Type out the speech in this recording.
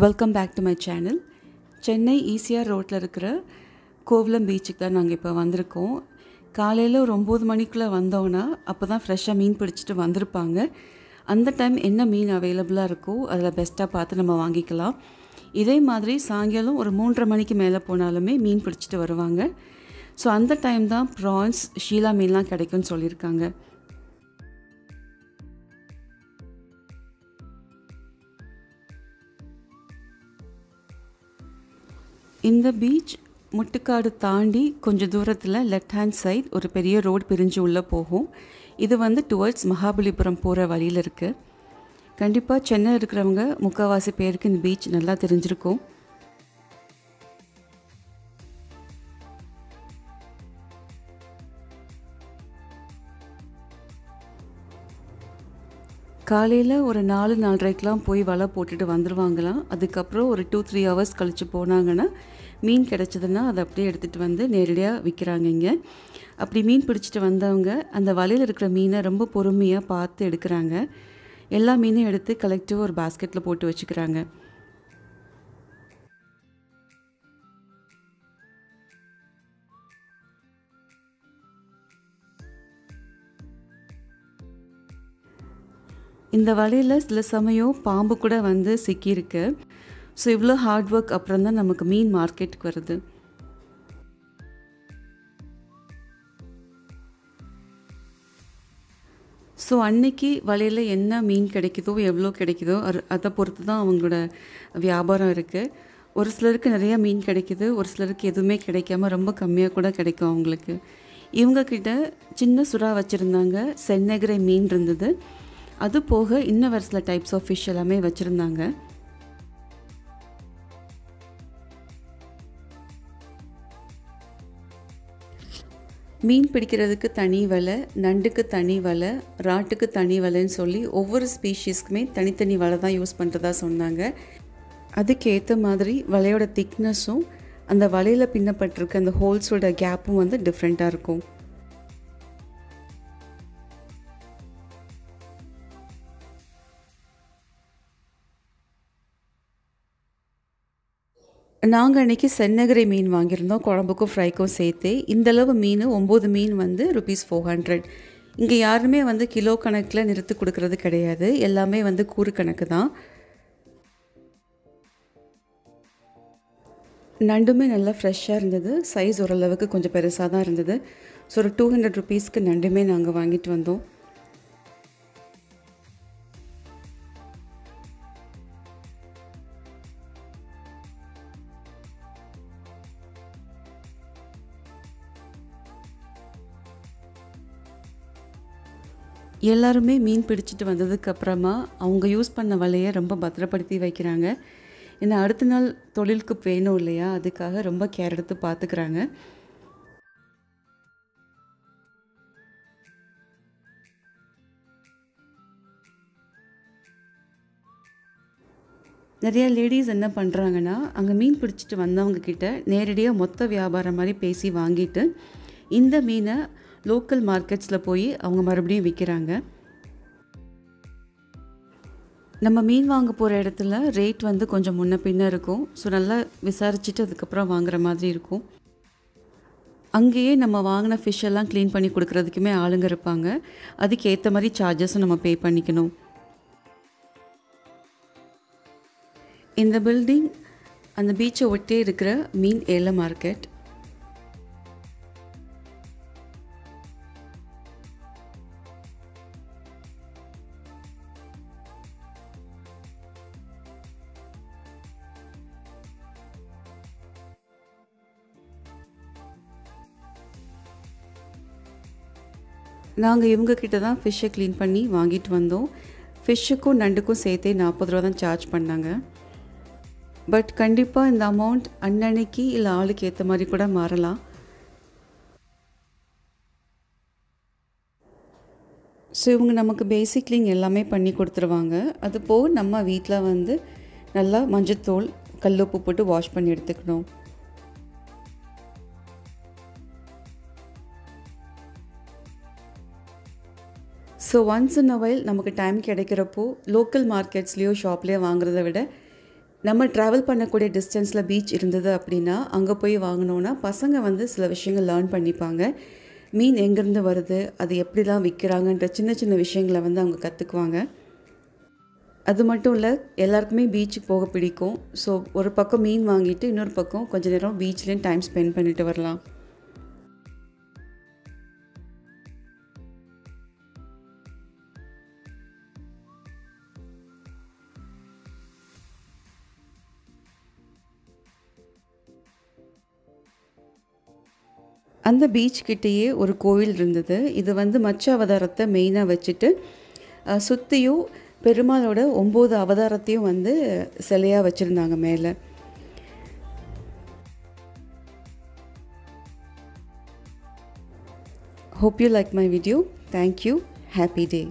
Welcome back to my channel. Chennai ECR ரோட்டில் இருக்கிற கோவலம் பீச்சுக்கு தான் நாங்கள் இப்போ வந்திருக்கோம். காலையில் ஒரு 9 மணிக்குள்ளே வந்தோன்னா அப்போ தான் ஃப்ரெஷ்ஷாக மீன் பிடிச்சிட்டு வந்திருப்பாங்க. அந்த டைம் என்ன மீன் அவைலபிளாக இருக்கோ அதில் பெஸ்ட்டாக பார்த்து நம்ம வாங்கிக்கலாம். இதே மாதிரி சாயங்காலம் ஒரு 3:30 மணிக்கு மேலே போனாலுமே மீன் பிடிச்சிட்டு வருவாங்க. ஸோ அந்த டைம் தான் ப்ரான்ஸ், ஷீலா மீன்லாம் கிடைக்கும்னு சொல்லியிருக்காங்க. இந்த பீச் முட்டுக்காடு தாண்டி கொஞ்சம் தூரத்தில் லெஃப்ட் ஹேண்ட் சைட் ஒரு பெரிய ரோடு பிரிஞ்சு உள்ளே போகும். இது டுவர்ட்ஸ் மகாபலிபுரம் போகிற வழியில் இருக்குது. கண்டிப்பாக சென்னை இருக்கிறவங்க முக்கால்வாசி பேருக்கு இந்த பீச் நல்லா தெரிஞ்சிருக்கும். காலையில் ஒரு 4-4:30க்கெலாம் போய் வலை போட்டுட்டு வந்துடுவாங்களாம். அதுக்கப்புறம் ஒரு 2-3 ஹவர்ஸ் கழித்து போனாங்கன்னா மீன் கிடச்சிதுன்னா அதை அப்படியே எடுத்துகிட்டு வந்து நேரடியாக விற்கிறாங்க இங்கே. அப்படி மீன் பிடிச்சிட்டு வந்தவங்க அந்த வலையில் இருக்கிற மீனை ரொம்ப பொறுமையாக பார்த்து எடுக்கிறாங்க. எல்லா மீனையும் எடுத்து கலெக்டிவாக ஒரு பாஸ்கெட்டில் போட்டு வச்சுக்கிறாங்க. இந்த வலையில் சில சமயம் பாம்பு கூட வந்து சிக்கியிருக்கு. ஸோ இவ்வளோ ஹார்ட் ஒர்க் அப்புறம் தான் நமக்கு மீன் மார்க்கெட்டுக்கு வருது. ஸோ அன்னைக்கு வலையில் என்ன மீன் கிடைக்குதோ எவ்வளோ கிடைக்குதோ அதை பொறுத்து தான் அவங்களோட வியாபாரம் இருக்குது. ஒரு சிலருக்கு நிறையா மீன் கிடைக்குது, ஒரு சிலருக்கு எதுவுமே கிடைக்காம ரொம்ப கம்மியாக கூட கிடைக்கும் அவங்களுக்கு. இவங்கக்கிட்ட சின்ன சுறா வச்சுருந்தாங்க, செந்நெகரை மீன் இருந்தது. அது போக இன்னும் வேறு சில டைப்ஸ் ஆஃப் ஃபிஷ் எல்லாமே வச்சுருந்தாங்க. மீன் பிடிக்கிறதுக்கு தனி வலை, நண்டுக்கு தனி வலை, ராட்டுக்கு தனி வலைன்னு சொல்லி ஒவ்வொரு ஸ்பீஷீஸ்க்குமே தனித்தனி வலை தான் யூஸ் பண்ணுறதா சொன்னாங்க. அதுக்கேற்ற மாதிரி வலையோட திக்னஸும் அந்த வலையில் பின்னப்பட்டிருக்க அந்த ஹோல்ஸோட கேப்பும் வந்து டிஃப்ரெண்ட்டாக இருக்கும். நாங்கள் அன்றைக்கி செந்நெகரை மீன் வாங்கியிருந்தோம், குழம்புக்கும் ஃப்ரைக்கும் சேர்த்து. இந்தளவு மீன் 9 மீன் வந்து ₹400. இங்கே யாருமே வந்து கிலோ கணக்கில் நிறுத்து கொடுக்கறது கிடையாது, எல்லாமே வந்து கூறு கணக்கு தான். நண்டுமே நல்லா ஃப்ரெஷ்ஷாக இருந்தது, சைஸ் ஓரளவுக்கு கொஞ்சம் பெருசாக தான் இருந்தது. ஸோ ஒரு ₹200 நண்டுமே நாங்கள் வாங்கிட்டு வந்தோம். எல்லாருமே மீன் பிடிச்சிட்டு வந்ததுக்கப்புறமா அவங்க யூஸ் பண்ண வலையை ரொம்ப பத்திரப்படுத்தி வைக்கிறாங்க. ஏன்னா அடுத்த நாள் தொழிலுக்கு வேணும் இல்லையா, அதுக்காக ரொம்ப கேர் எடுத்து பார்த்துக்கிறாங்க. நிறையா லேடிஸ் என்ன பண்ணுறாங்கன்னா, அங்கே மீன் பிடிச்சிட்டு வந்தவங்கக்கிட்ட நேரடியாக மொத்த வியாபாரம் மாதிரி பேசி வாங்கிட்டு இந்த மீனை லோக்கல் மார்க்கெட்ஸில் போய் அவங்க மறுபடியும் விற்கிறாங்க. நம்ம மீன் வாங்க போகிற இடத்துல ரேட் வந்து கொஞ்சம் முன்ன பின்ன இருக்கும். ஸோ நல்லா விசாரிச்சுட்டு அதுக்கப்புறம் வாங்குற மாதிரி இருக்கும். அங்கேயே நம்ம வாங்கின ஃபிஷ் எல்லாம் க்ளீன் பண்ணி கொடுக்குறதுக்குமே ஆளுங்க இருப்பாங்க. அதுக்கு ஏற்ற மாதிரி சார்ஜஸும் நம்ம பே பண்ணிக்கணும். இந்த பில்டிங் அந்த பீச்சை ஒட்டே இருக்கிற மீன் ஏல மார்க்கெட். நாங்கள் இவங்கக்கிட்ட தான் ஃபிஷ்ஷை க்ளீன் பண்ணி வாங்கிட்டு வந்தோம். ஃபிஷ்ஷுக்கும் நண்டுக்கும் சேர்த்தே ₹40 தான் சார்ஜ் பண்ணாங்க. பட் கண்டிப்பாக இந்த அமௌண்ட் அன்னன்னைக்கு இல்லை ஆளுக்கு ஏற்ற மாதிரி கூட மாறலாம். ஸோ இவங்க நமக்கு பேசிக் க்ளீன் எல்லாமே பண்ணி கொடுத்துருவாங்க. அதுபோக நம்ம வீட்டில் வந்து நல்லா மஞ்சத்தூள், கல்லுப்பு போட்டு வாஷ் பண்ணி எடுத்துக்கணும். So once in a while நமக்கு டைம் கிடைக்கிறப்போ லோக்கல் மார்க்கெட்ஸ்லேயோ ஷாப்லேயோ வாங்குறத விட நம்ம ட்ராவல் பண்ணக்கூடிய டிஸ்டன்ஸில் பீச் இருந்தது அப்படின்னா அங்கே போய் வாங்கினோன்னா பசங்க வந்து சில விஷயங்கள் லேர்ன் பண்ணிப்பாங்க. மீன் எங்கேருந்து வருது, அது எப்படிலாம் விற்கிறாங்கன்ற சின்ன சின்ன விஷயங்களை வந்து அவங்க கற்றுக்குவாங்க. அது மட்டும் இல்லை, எல்லாருக்குமே பீச்சுக்கு போக பிடிக்கும். ஸோ ஒரு பக்கம் மீன் வாங்கிட்டு இன்னொரு பக்கம் கொஞ்ச நேரம் பீச்லேயும் டைம் ஸ்பெண்ட் பண்ணிட்டு வரலாம். அந்த பீச் கிட்டேயே ஒரு கோவில் இருந்தது. இது வந்து மச்ச அவதாரத்தை மெயினாக வச்சுட்டு சுற்றியும் பெருமாளோட 9 அவதாரத்தையும் வந்து சிலையாக வச்சுருந்தாங்க மேலே. Hope you like my video. Thank you. Happy day.